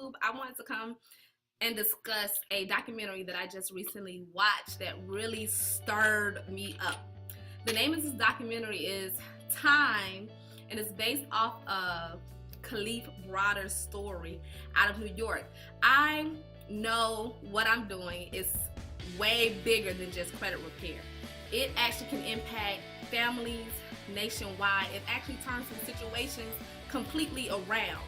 YouTube, I wanted to come and discuss a documentary that I just recently watched that really stirred me up. The name of this documentary is Time, and it's based off of Kalief Browder's story out of New York. I know what I'm doing is way bigger than just credit repair. It actually can impact families nationwide. It actually turns some situations completely around.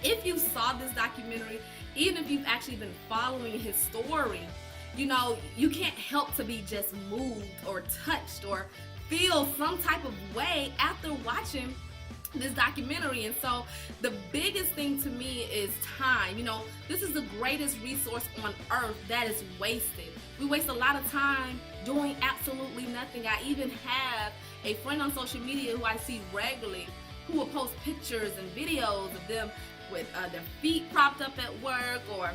If you saw this documentary, even if you've actually been following his story, you know, you can't help to be just moved or touched or feel some type of way after watching this documentary. And so the biggest thing to me is time. You know, this is the greatest resource on earth that is wasted. We waste a lot of time doing absolutely nothing. I even have a friend on social media who I see regularly who will post pictures and videos of them with their feet propped up at work or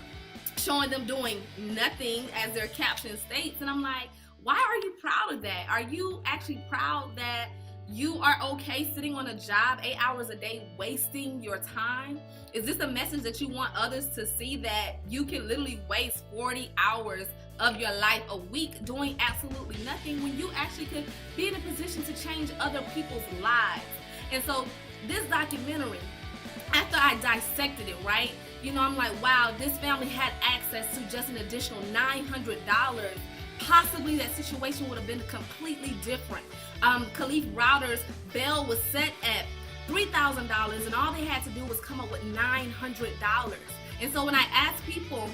showing them doing nothing, as their caption states. And I'm like, why are you proud of that? Are you actually proud that you are okay sitting on a job 8 hours a day wasting your time? Is this a message that you want others to see, that you can literally waste 40 hours of your life a week doing absolutely nothing when you actually could be in a position to change other people's lives? And so this documentary, after I dissected it, right, you know, I'm like, wow, this family had access to just an additional $900. Possibly that situation would have been completely different. Kalief Browder's bail was set at $3,000, and all they had to do was come up with $900. And so when I ask people,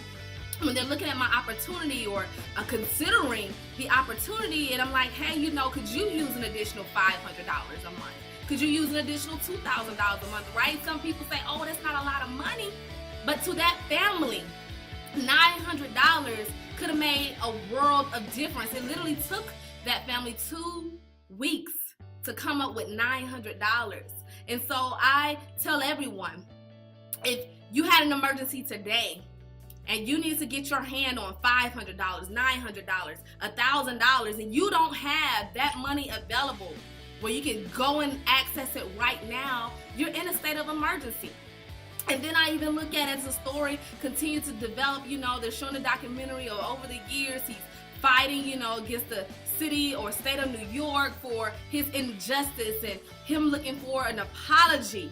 when they're looking at my opportunity or considering the opportunity, and I'm like, hey, you know, could you use an additional $500 a month? Could you use an additional $2,000 a month, right? Some people say, oh, that's not a lot of money. But to that family, $900 could have made a world of difference. It literally took that family 2 weeks to come up with $900. And so I tell everyone, if you had an emergency today and you need to get your hand on $500, $900, $1,000, and you don't have that money available where you can go and access it right now, you're in a state of emergency. And then I even look at it as a story continue to develop. You know, they're showing a documentary of over the years he's fighting, you know, against the city or state of New York for his injustice and him looking for an apology.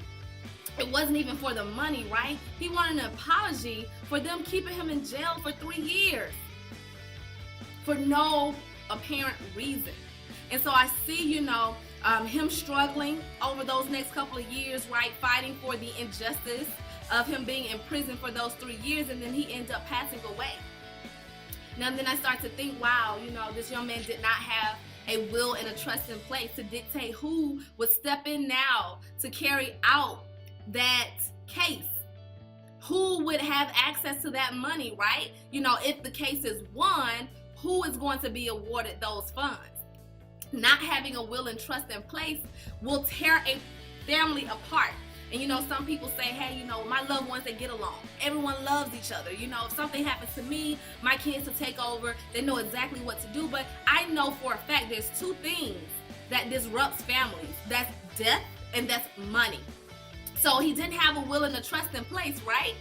It wasn't even for the money, right? He wanted an apology for them keeping him in jail for 3 years for no apparent reason. And so I see, you know, him struggling over those next couple of years, right, fighting for the injustice of him being in prison for those 3 years, and then he ends up passing away. Now then I start to think, wow, you know, this young man did not have a will and a trust in place to dictate who would step in now to carry out that case. Who would have access to that money, right? You know, if the case is won, who is going to be awarded those funds? Not having a will and trust in place will tear a family apart. And you know, some people say, hey, you know, my loved ones, they get along. Everyone loves each other. You know, if something happens to me, my kids will take over. They know exactly what to do. But I know for a fact there's 2 things that disrupts families. That's death and that's money. So he didn't have a will and a trust in place, right?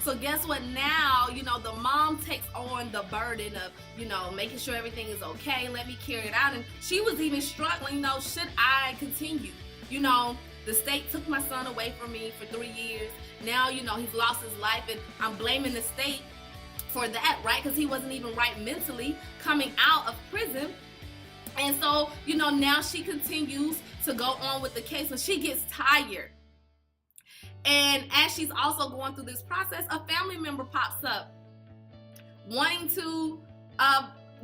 So guess what? Now, you know, the mom takes on the burden of, you know, making sure everything is okay. Let me carry it out. And she was even struggling, you know, should I continue? You know, the state took my son away from me for 3 years. Now, you know, he's lost his life, and I'm blaming the state for that, right? Because he wasn't even right mentally coming out of prison. And so, you know, now she continues to go on with the case, and she gets tired. And as she's also going through this process, a family member pops up wanting to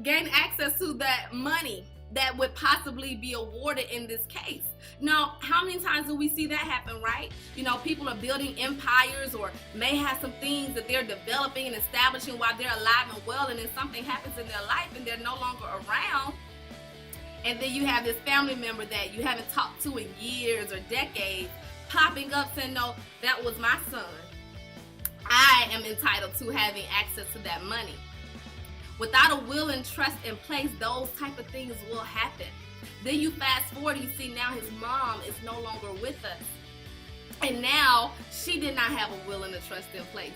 gain access to that money that would possibly be awarded in this case. Now, how many times do we see that happen, right? You know, people are building empires or may have some things that they're developing and establishing while they're alive and well, and then something happens in their life and they're no longer around. And then you have this family member that you haven't talked to in years or decades popping up saying, no, that was my son. I am entitled to having access to that money. Without a will and trust in place, those type of things will happen. Then you fast forward, you see now his mom is no longer with us. And now she did not have a will and a trust in place.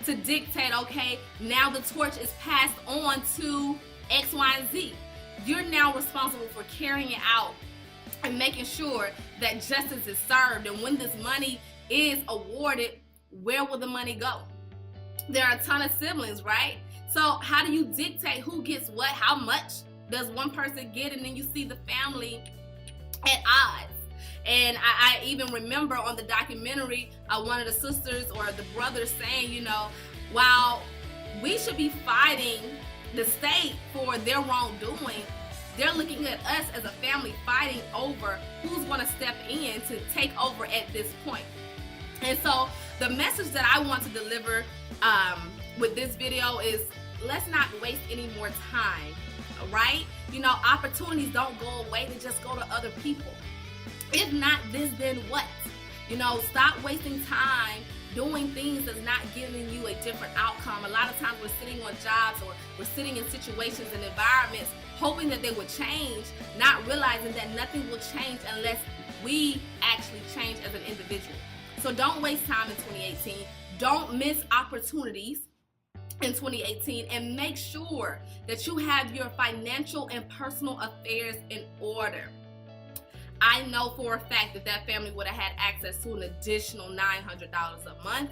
to dictate, okay, now the torch is passed on to X, Y, and Z. You're now responsible for carrying it out and making sure that justice is served. And when this money is awarded, where will the money go? There are a ton of siblings, right? So how do you dictate who gets what? How much does one person get? And then you see the family at odds. And I even remember on the documentary, one of the sisters or the brothers saying, you know, while we should be fighting the state for their wrongdoing, they're looking at us as a family fighting over who's going to step in to take over at this point. And so the message that I want to deliver with this video is, let's not waste any more time, right? You know, opportunities don't go away, they just go to other people. If not this, then what? You know, stop wasting time doing things that's not giving you a different outcome. A lot of times we're sitting on jobs or we're sitting in situations and environments hoping that they would change, not realizing that nothing will change unless we actually change as an individual. So don't waste time in 2018. Don't miss opportunities in 2018, and make sure that you have your financial and personal affairs in order. I know for a fact that that family would have had access to an additional $900 a month.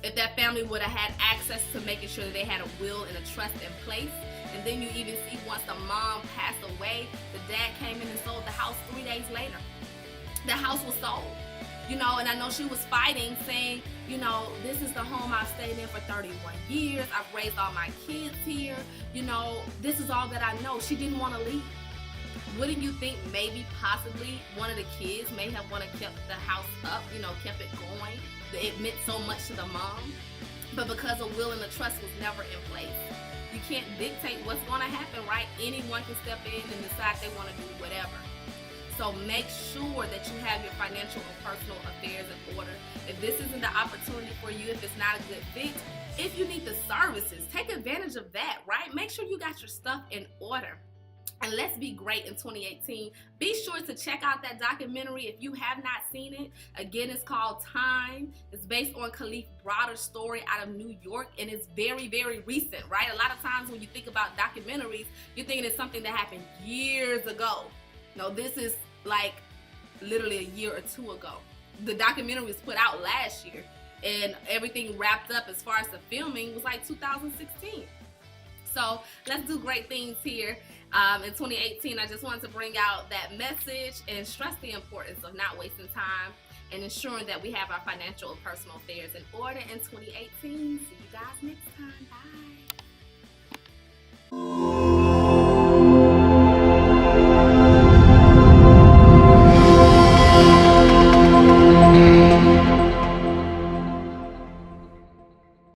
If that family would have had access to making sure that they had a will and a trust in place. And then you even see once the mom passed away, the dad came in and sold the house 3 days later. The house was sold. You know, and I know she was fighting, saying, you know, this is the home I've stayed in for 31 years. I've raised all my kids here. You know, this is all that I know. She didn't want to leave. Wouldn't you think maybe possibly one of the kids may have wanted to keep the house up, you know, kept it going? It meant so much to the mom. But because a will and a trust was never in place, you can't dictate what's going to happen, right? Anyone can step in and decide they want to do whatever. So make sure that you have your financial and personal affairs in order. If this isn't the opportunity for you, if it's not a good fit, if you need the services, take advantage of that, right? Make sure you got your stuff in order. And let's be great in 2018. Be sure to check out that documentary if you have not seen it. Again, it's called Time. It's based on Kalief Browder's story out of New York, and it's very, very recent, right? A lot of times when you think about documentaries, you're thinking it's something that happened years ago. No, this is like literally a year or two ago. The documentary was put out last year, and everything wrapped up as far as the filming was like 2016. So let's do great things here in 2018. I just wanted to bring out that message and stress the importance of not wasting time and ensuring that we have our financial and personal affairs in order in 2018. See you guys next time. Bye.